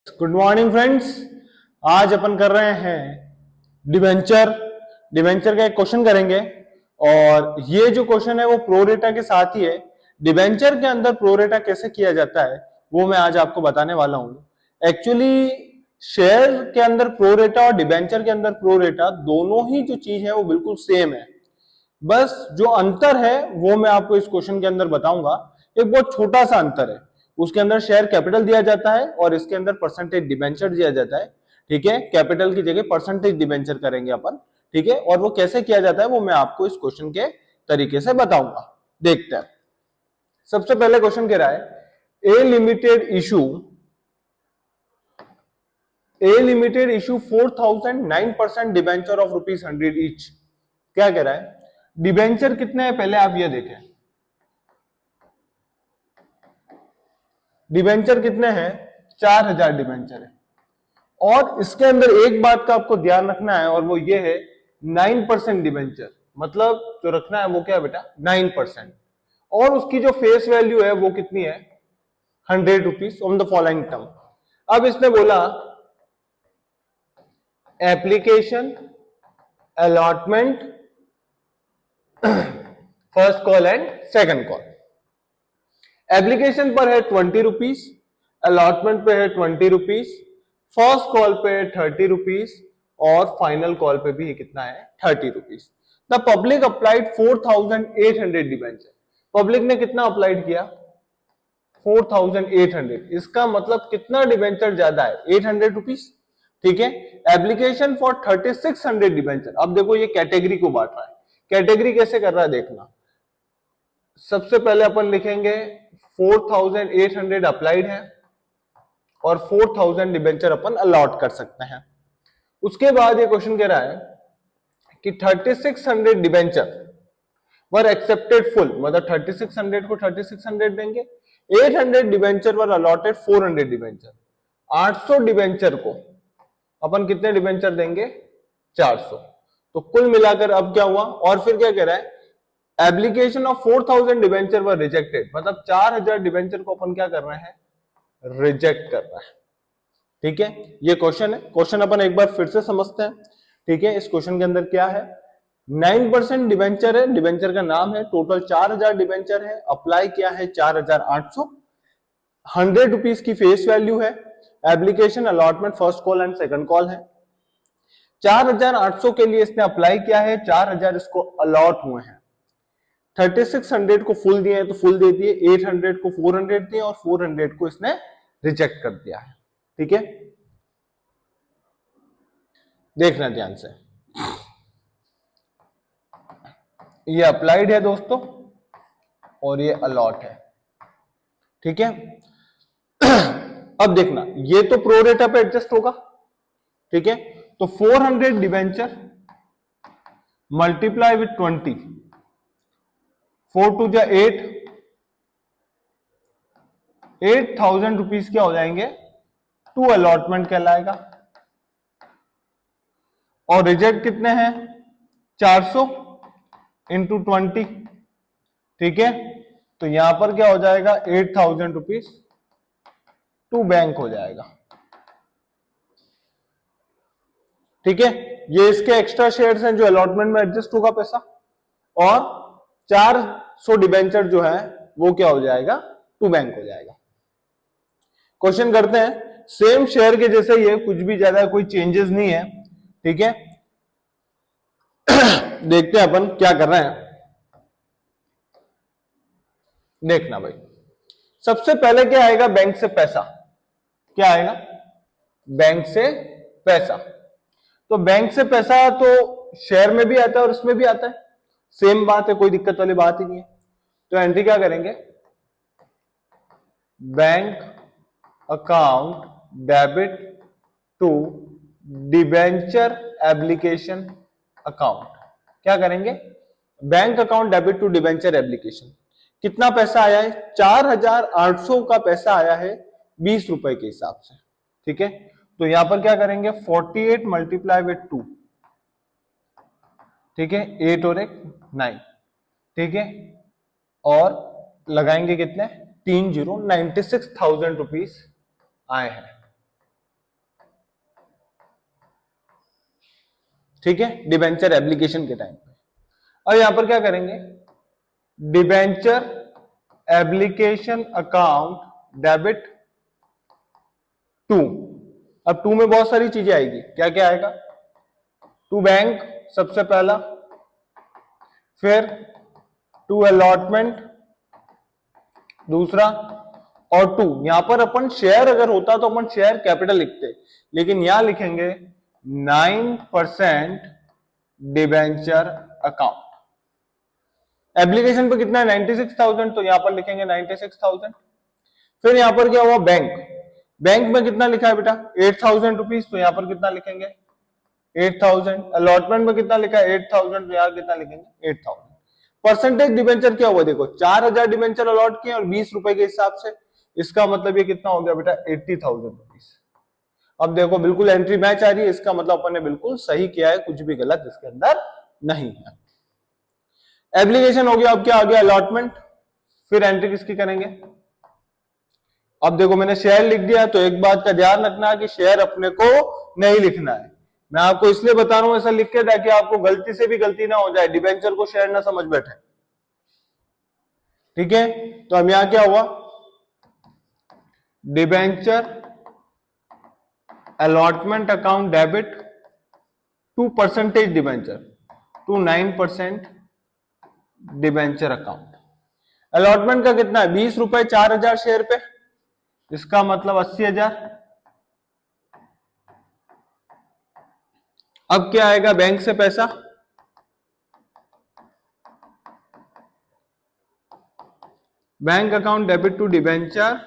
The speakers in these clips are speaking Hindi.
Good morning friends. आज अपन कर रहे हैं डिवेंचर डिवेंचर का एक क्वेश्चन करेंगे और ये जो क्वेश्चन है वो प्रोरेटा के साथ ही है। डिवेंचर के अंदर प्रोरेटा कैसे किया जाता है वो मैं आज आपको बताने वाला हूं। एक्चुअली शेयर के अंदर प्रोरेटा और डिवेंचर के अंदर प्रोरेटा दोनों ही जो चीज है वो बिल्कुल सेम है। बस जो अंतर है वो मैं आपको इस क्वेश्चन के अंदर बताऊंगा। एक बहुत छोटा सा अंतर है, उसके अंदर शेयर कैपिटल दिया जाता है और इसके अंदर परसेंटेज डिबेंचर दिया जाता है। ठीक है, कैपिटल की जगह परसेंटेज डिबेंचर करेंगे अपन। ठीक है, और वो कैसे किया जाता है वो मैं आपको इस क्वेश्चन के तरीके से बताऊंगा। देखते हैं। सबसे पहले क्वेश्चन कह रहा है a limited issue 4009% debenture of ₹100 each. क्या कह रहा है? डिबेंचर कितने हैं पहले आप ये देखें। डिबेंचर कितने हैं? 4000 डिबेंचर है। और इसके अंदर एक बात का आपको ध्यान रखना है और वो ये है 9% डिबेंचर। मतलब जो रखना है वो क्या है बेटा? 9%। और उसकी जो फेस वैल्यू है वो कितनी है? ₹100 ऑन द फॉलोइंग टर्म। अब इसने बोला application, allotment, first call and second call. Application पर है ₹20, अलॉटमेंट पे है ₹20, फर्स्ट कॉल पे है ₹30 और फाइनल कॉल पे भी कितना है? ₹30। The public applied 4800 debenture. Public ने कितना अप्लाइड किया? 4800। इसका मतलब कितना डिबेंचर ज्यादा है? ₹800। ठीक है, एप्लीकेशन फॉर 3600 डिबेंचर। अब देखो ये कैटेगरी को बांट रहा है। कैटेगरी कैसे कर रहा है देखना। सबसे पहले अपन लिखेंगे 4800 अप्लाइड है और 4000 डिबेंचर अपन अलॉट कर सकते हैं। उसके बाद ये क्वेश्चन कह रहा है कि 3600 डिबेंचर वर एक्सेप्टेड फुल, मतलब 3600 को 3600 देंगे। 800 डिबेंचर वर अलॉटेड 400 डिबेंचर। 800 डिबेंचर को अपन कितने डिबेंचर देंगे? 400। तो कुल मिलाकर अब क्या हुआ? और फिर क्या कह रहा है? Application of 4000 debenture were rejected. मतलब 4000 डिबेंचर को अपन क्या कर रहे हैं? रिजेक्ट कर रहा है। ठीक है, ये क्वेश्चन है। क्वेश्चन अपन एक बार फिर से समझते हैं। ठीक है, इस क्वेश्चन के अंदर क्या है? 9% डिबेंचर है, डिबेंचर का नाम है, टोटल 4000 डिबेंचर है, अप्लाई किया है 4800, ₹100 की फेस वैल्यू है, application, allotment, first call and second call है। 4800 के लिए इसने अप्लाई किया है, 4000 इसको अलॉट हुए हैं। 3600 को फुल दिए तो फुल दे दिए, 800 को 400 दिए और 400 को इसने रिजेक्ट कर दिया है। ठीक है, देखना ध्यान से। ये अप्लाइड है दोस्तों और ये अलॉट है। ठीक है, अब देखना ये तो प्रोरेटा पे एडजस्ट होगा। ठीक है, तो 400 डिबेंचर मल्टीप्लाई विथ 20, 4 टू जा 8, ₹8000 क्या हो जाएंगे? टू अलॉटमेंट कहलाएगा। और रिजेक्ट कितने हैं? 400 इंटू 20। ठीक है, तो यहां पर क्या हो जाएगा? ₹8000 टू बैंक हो जाएगा। ठीक है, ये इसके एक्स्ट्रा शेयर्स हैं जो अलॉटमेंट में एडजस्ट होगा पैसा। और 400 डिबेंचर जो है वो क्या हो जाएगा? टू बैंक हो जाएगा। क्वेश्चन करते हैं। सेम शेयर के जैसे ही है, कुछ भी ज्यादा कोई चेंजेस नहीं है। ठीक है, देखते हैं अपन क्या कर रहे हैं। देखना भाई, सबसे पहले क्या आएगा? बैंक से पैसा। क्या आएगा? बैंक से पैसा। तो बैंक से पैसा तो शेयर में भी आता है और इसमें भी आता है, सेम बात है, कोई दिक्कत वाली बात ही नहीं है। तो एंट्री क्या करेंगे? Bank account debit to debenture application account. क्या करेंगे? Bank account debit to debenture application. कितना पैसा आया है? 4800 का पैसा आया है ₹20 के हिसाब से। ठीक है, तो यहां पर क्या करेंगे? 48 मल्टीप्लाई विथ 2। ठीक है, 8 और 1 9। ठीक है, और लगाएंगे कितने? 30, ₹96,000 आए हैं। ठीक है, डिबेंचर एप्लीकेशन के टाइम पे। अब यहां पर क्या करेंगे, debenture application account debit to. अब टू में बहुत सारी चीजें आएगी, क्या क्या आएगा, टू बैंक सबसे पहला, फिर टू अलॉटमेंट दूसरा, और टू यहां पर अपन शेयर अगर होता तो अपन शेयर कैपिटल लिखते, लेकिन यहां लिखेंगे 9% डिबेंचर अकाउंट। एप्लीकेशन पर कितना है 96,000, तो यहां पर लिखेंगे 96,000। फिर यहां पर क्या हुआ, बैंक में कितना लिखा है बेटा 8,000 रुपीज, तो यहां पर कितना लिखेंगे 8,000। अलॉटमेंट में कितना लिखा है 8,000, तो यहां कितना लिखेंगे 8,000। परसेंटेज डिबेंचर क्या हुआ, देखो 4,000 डिबेंचर अलॉट किए और 20 रुपए के हिसाब से, इसका मतलब ये कितना हो गया बेटा 80,000 रुपीज। अब देखो बिल्कुल एंट्री मैच आ रही है, इसका मतलब अपन ने बिल्कुल सही किया है, कुछ भी गलत इसके अंदर नहीं है। एप्लीकेशन हो गया, अब क्या आ गया अलॉटमेंट, फिर एंट्री किसकी करेंगे। अब देखो मैंने शेयर लिख दिया, तो एक बात का ध्यान रखना है कि शेयर अपने को नहीं लिखना है, मैं आपको इसलिए बता रहा हूं ऐसा लिख के ताकि आपको गलती से भी गलती ना हो जाए, डिबेंचर को शेयर ना समझ बैठे, ठीक है। तो अब यहां क्या हुआ, debenture allotment account debit to percentage debenture to 9% debenture account. Allotment का कितना है 20 रुपए 4,000 शेयर पे, इसका मतलब 80,000। अब क्या आएगा बैंक से पैसा, bank account debit to debenture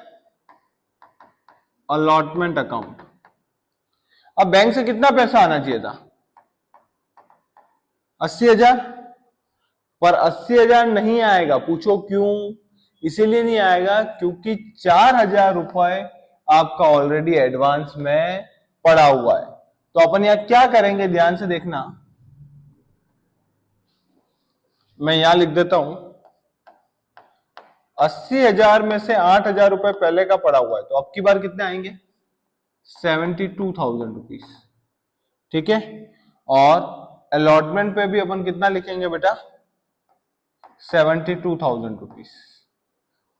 allotment account. अब बैंक से कितना पैसा आना चाहिए था 80,000, पर 80,000 नहीं आएगा, पूछो क्यों, इसीलिए नहीं आएगा क्योंकि 4,000 रुपए आपका ऑलरेडी एडवांस में पड़ा हुआ है। तो अपन यहां क्या करेंगे ध्यान से देखना, मैं यहां लिख देता हूं 80,000 में से 8,000 रुपए पहले का पड़ा हुआ है, तो अब की बार कितने आएंगे 72,000 रुपीज, ठीक है। और अलॉटमेंट पे भी अपन कितना लिखेंगे बेटा 72,000 रुपीज,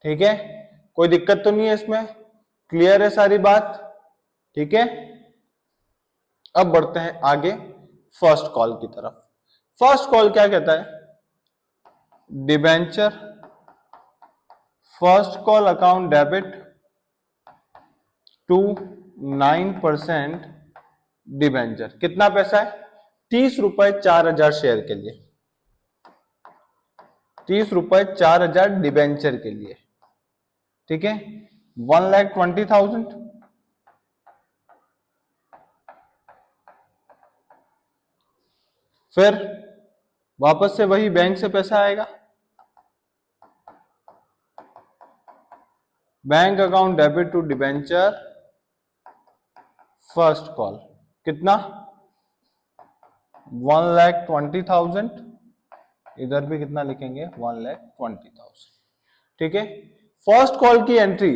ठीक है। कोई दिक्कत तो नहीं है इसमें, क्लियर है सारी बात, ठीक है। अब बढ़ते हैं आगे फर्स्ट कॉल की तरफ। फर्स्ट कॉल क्या कहता है, debenture first call account debit to 9% debenture. कितना पैसा है 30 रुपए 4,000 शेयर के लिए, 30 रुपए 4,000 डिबेंचर के लिए, ठीक है। 1,20,000, फिर वापस से वही बैंक से पैसा आएगा, bank account debit to debenture first call, कितना 1,20,000, इधर भी कितना लिखेंगे 1,20,000, ठीक है। फर्स्ट कॉल की एंट्री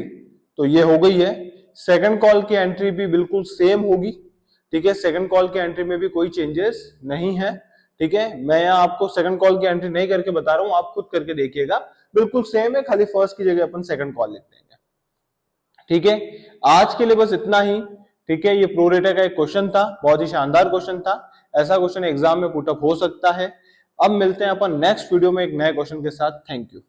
तो ये हो गई है, सेकंड कॉल की एंट्री भी बिल्कुल सेम होगी, ठीक है। सेकंड कॉल की एंट्री में भी कोई चेंजेस नहीं है, ठीक है। मैं यहाँ आपको सेकंड कॉल की एंट्री नहीं करके बता रहा हूं, आप खुद करके देखिएगा, बिल्कुल सेम है, खाली फर्स्ट की जगह अपन सेकंड कॉल लिख देंगे, ठीक है। आज के लिए बस इतना ही, ठीक है। ये प्रोरेटा का एक क्वेश्चन था, बहुत ही शानदार क्वेश्चन था, ऐसा क्वेश्चन एग्जाम में पुटअप हो सकता है। अब मिलते हैं अपन नेक्स्ट वीडियो में एक नए क्वेश्चन के साथ। Thank you.